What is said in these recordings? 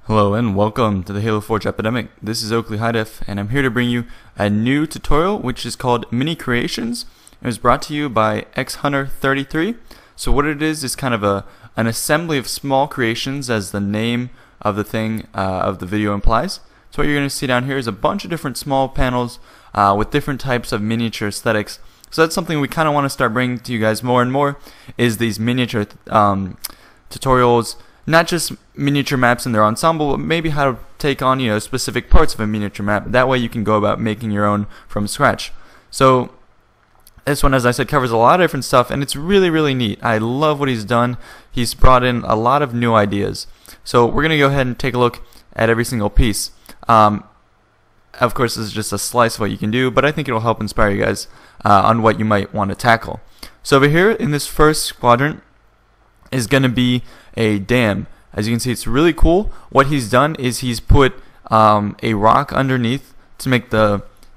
Hello and welcome to the Halo Forge Epidemic. This is Oakley Hidef and I'm here to bring you a new tutorial which is called Mini Creations. It was brought to you by X Hunter33. So what it is kind of an assembly of small creations, as the name of the thing of the video implies. So what you're going to see down here is a bunch of different small panels with different types of miniature aesthetics. So that's something we kind of want to start bringing to you guys more and more, is these miniature tutorials. Not just miniature maps in their ensemble, but maybe how to take on, specific parts of a miniature map. That way you can go about making your own from scratch. So this one, as I said, covers a lot of different stuff, and it's really, really neat. I love what he's done. He's brought in a lot of new ideas. So we're going to go ahead and take a look at every single piece. Of course, this is just a slice of what you can do, but I think it will help inspire you guys on what you might want to tackle. So over here in this first quadrant is going to be a dam. As you can see, it's really cool. What he's done is he's put a rock underneath to make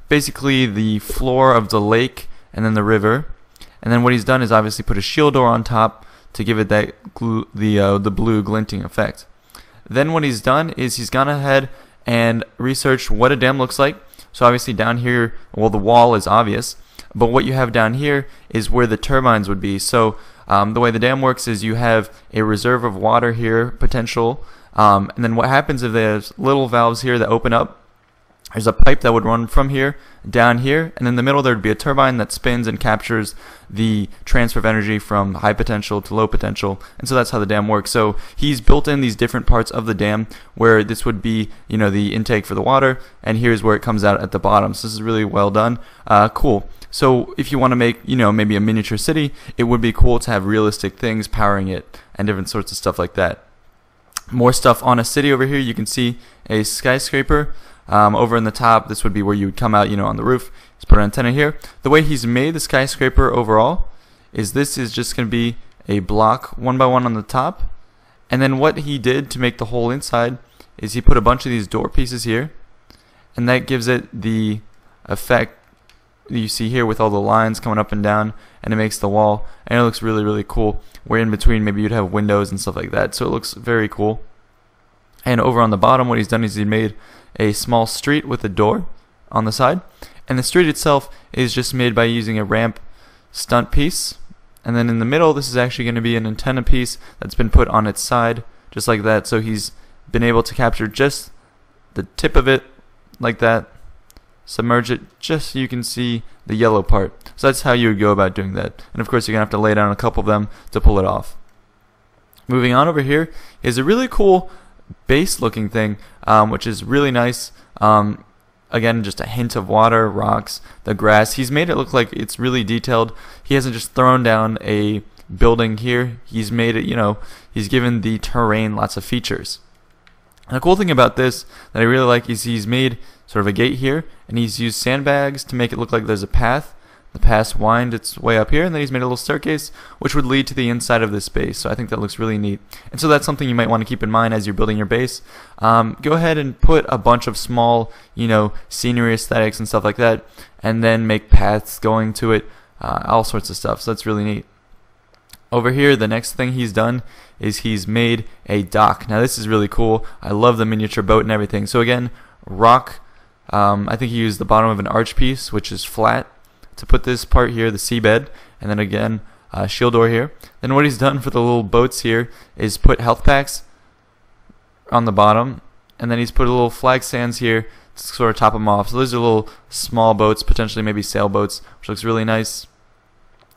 basically the floor of the lake and then the river. And then what he's done is obviously put a shield door on top to give it that the blue glinting effect. Then what he's done is he's gone ahead and researched what a dam looks like. So obviously down here, well, the wall is obvious, but what you have down here is where the turbines would be. So the way the dam works is you have a reserve of water here, potential, and then what happens if there's little valves here that open up, there's a pipe that would run from here down here, and in the middle there would be a turbine that spins and captures the transfer of energy from high potential to low potential, and so that's how the dam works. So he's built in these different parts of the dam where this would be, the intake for the water, and here's where it comes out at the bottom. So this is really well done. Cool. So if you want to make, maybe a miniature city, it would be cool to have realistic things powering it and different sorts of stuff like that. More stuff on a city over here. You can see a skyscraper over in the top. This would be where you would come out, on the roof. Let's put an antenna here. The way he's made the skyscraper overall is this is just going to be a block one by one on the top. And then what he did to make the whole inside is he put a bunch of these door pieces here, and that gives it the effect you see here with all the lines coming up and down, and it makes the wall, and it looks really, really cool. Where in between maybe you'd have windows and stuff like that, so it looks very cool. And over on the bottom, what he's done is he made a small street with a door on the side, and the street itself is just made by using a ramp stunt piece. And then in the middle, this is actually going to be an antenna piece that's been put on its side just like that. So he's been able to capture just the tip of it like that, submerge it just so you can see the yellow part. So that's how you would go about doing that. And of course you're going to have to lay down a couple of them to pull it off. Moving on, over here is a really cool base looking thing, which is really nice. Again, just a hint of water, rocks, the grass. He's made it look like it's really detailed. He hasn't just thrown down a building here. He's made it, he's given the terrain lots of features. And the cool thing about this that I really like is he's made sort of a gate here, and he's used sandbags to make it look like there's a path. The path winds its way up here, and then he's made a little staircase which would lead to the inside of this base. So I think that looks really neat. And so that's something you might want to keep in mind as you're building your base. Go ahead and put a bunch of small, scenery aesthetics and stuff like that, and then make paths going to it, all sorts of stuff. So that's really neat. Over here, the next thing he's done is he's made a dock. Now this is really cool. I love the miniature boat and everything. So again, rock. I think he used the bottom of an arch piece, which is flat, to put this part here, the seabed, and then again, shield door here. Then what he's done for the little boats here is put health packs on the bottom, and then he's put a little flag stands here to sort of top them off. So those are little small boats, potentially maybe sailboats, which looks really nice.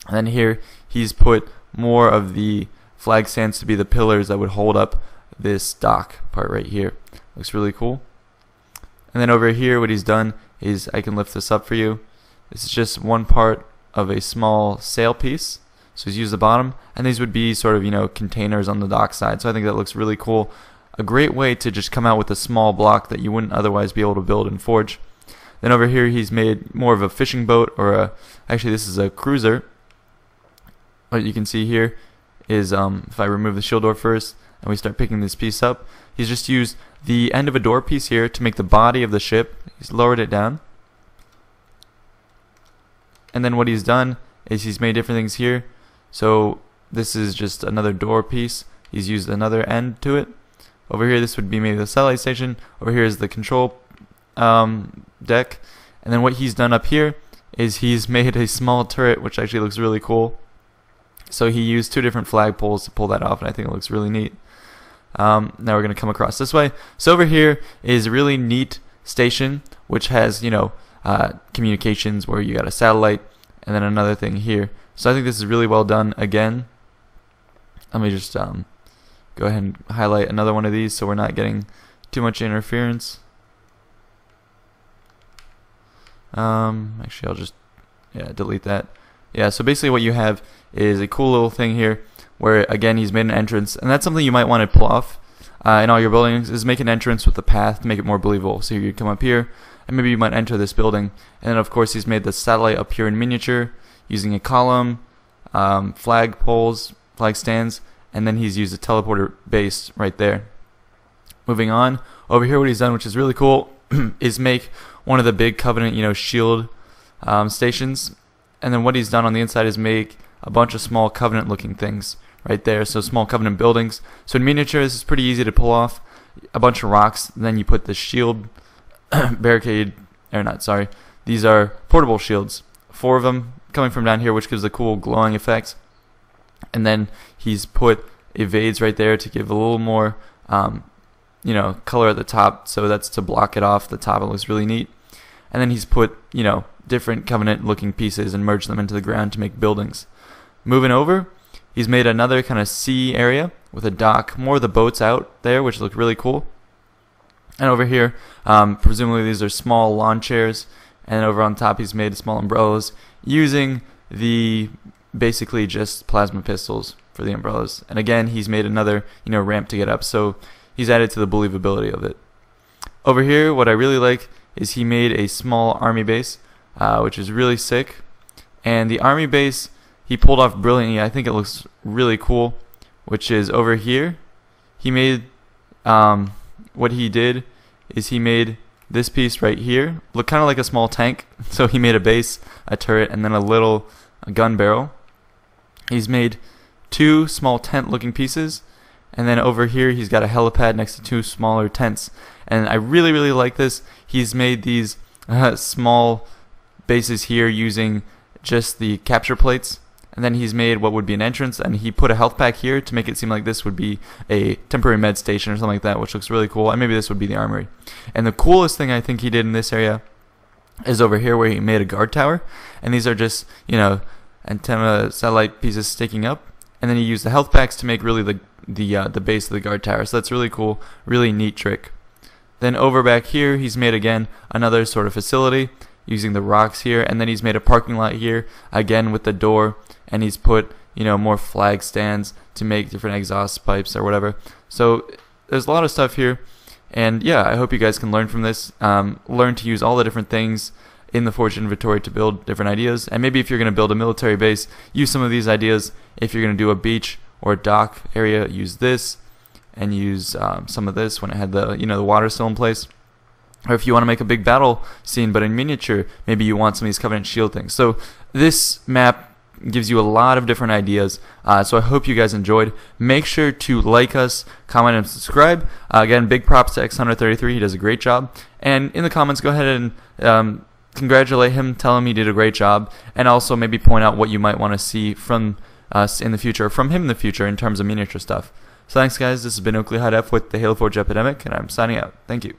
And then here he's put more of the flag stands to be the pillars that would hold up this dock part right here. Looks really cool. And then over here what he's done is, I can lift this up for you. This is just one part of a small sail piece. So he's used the bottom, and these would be sort of, containers on the dock side. So I think that looks really cool. A great way to just come out with a small block that you wouldn't otherwise be able to build in Forge. Then over here he's made more of a fishing boat, or actually this is a cruiser. What you can see here is, if I remove the shield door first and we start picking this piece up, he's just used the end of a door piece here to make the body of the ship. He's lowered it down. And then what he's done is he's made different things here. So this is just another door piece. He's used another end to it, Over here, this would be maybe the satellite station. Over here is the control deck. And then what he's done up here is he's made a small turret, which actually looks really cool. So he used 2 different flagpoles to pull that off, and I think it looks really neat. Now we're going to come across this way. So over here is a really neat station, which has, you know, communications where you got a satellite, and then another thing here. So I think this is really well done. Again, let me just go ahead and highlight another one of these so we're not getting too much interference. Actually, I'll just delete that. Yeah, so basically what you have is a cool little thing here where, again, he's made an entrance, and that's something you might want to pull off in all your buildings, is make an entrance with the path to make it more believable. So you come up here, and maybe you might enter this building, and then of course he's made the satellite up here in miniature using a column, flag poles, flag stands, and then he's used a teleporter base right there. Moving on, over here what he's done, which is really cool, is make one of the big Covenant, you know, shield stations, and then what he's done on the inside is make a bunch of small Covenant looking things right there, so small Covenant buildings. So in miniature, this is pretty easy to pull off. A bunch of rocks, then you put the shield barricade, or not, sorry, these are portable shields, 4 of them coming from down here, which gives a cool glowing effect. And then he's put evades right there to give a little more you know, color at the top, so that's to block it off the top. It looks really neat. And then he's put, you know, different Covenant looking pieces and merged them into the ground to make buildings. Moving over, he's made another kind of sea area with a dock, more of the boats out there, which look really cool. And over here, presumably these are small lawn chairs, and over on top he's made small umbrellas using the basically just plasma pistols for the umbrellas. And again, he's made another, you know, ramp to get up, so he's added to the believability of it. Over here, what I really like is he made a small army base, which is really sick. And the army base he pulled off brilliantly. I think it looks really cool, which is over here. He made, what he did is he made this piece right here look kind of like a small tank. So he made a base, a turret, and then a gun barrel. He's made 2 small tent looking pieces, and then over here he's got a helipad next to 2 smaller tents. And I really, really like this. He's made these small bases here using just the capture plates, and then he's made what would be an entrance, and he put a health pack here to make it seem like this would be a temporary med station or something like that, which looks really cool. And maybe this would be the armory. And the coolest thing I think he did in this area is over here where he made a guard tower, and these are just, you know, antenna satellite pieces sticking up, and then he used the health packs to make really the base of the guard tower. So that's really cool, really neat trick. Then over back here he's made again another sort of facility using the rocks here, and then he's made a parking lot here again with the door, and he's put, you know, more flag stands to make different exhaust pipes or whatever. So there's a lot of stuff here, and yeah, I hope you guys can learn from this, learn to use all the different things in the Forge inventory to build different ideas. And maybe if you're going to build a military base, use some of these ideas. If you're going to do a beach or a dock area, use this, and use some of this when it had the, you know, the water still in place. Or if you want to make a big battle scene but in miniature, maybe you want some of these Covenant shield things. So this map gives you a lot of different ideas, so I hope you guys enjoyed. Make sure to like us, comment, and subscribe. Again, big props to X Hunter33. He does a great job. And in the comments, go ahead and congratulate him, tell him he did a great job, and also maybe point out what you might want to see from us in the future, from him in the future, in terms of miniature stuff. So thanks, guys. This has been Oakley Hidef with the Halo Forge Epidemic, and I'm signing out. Thank you.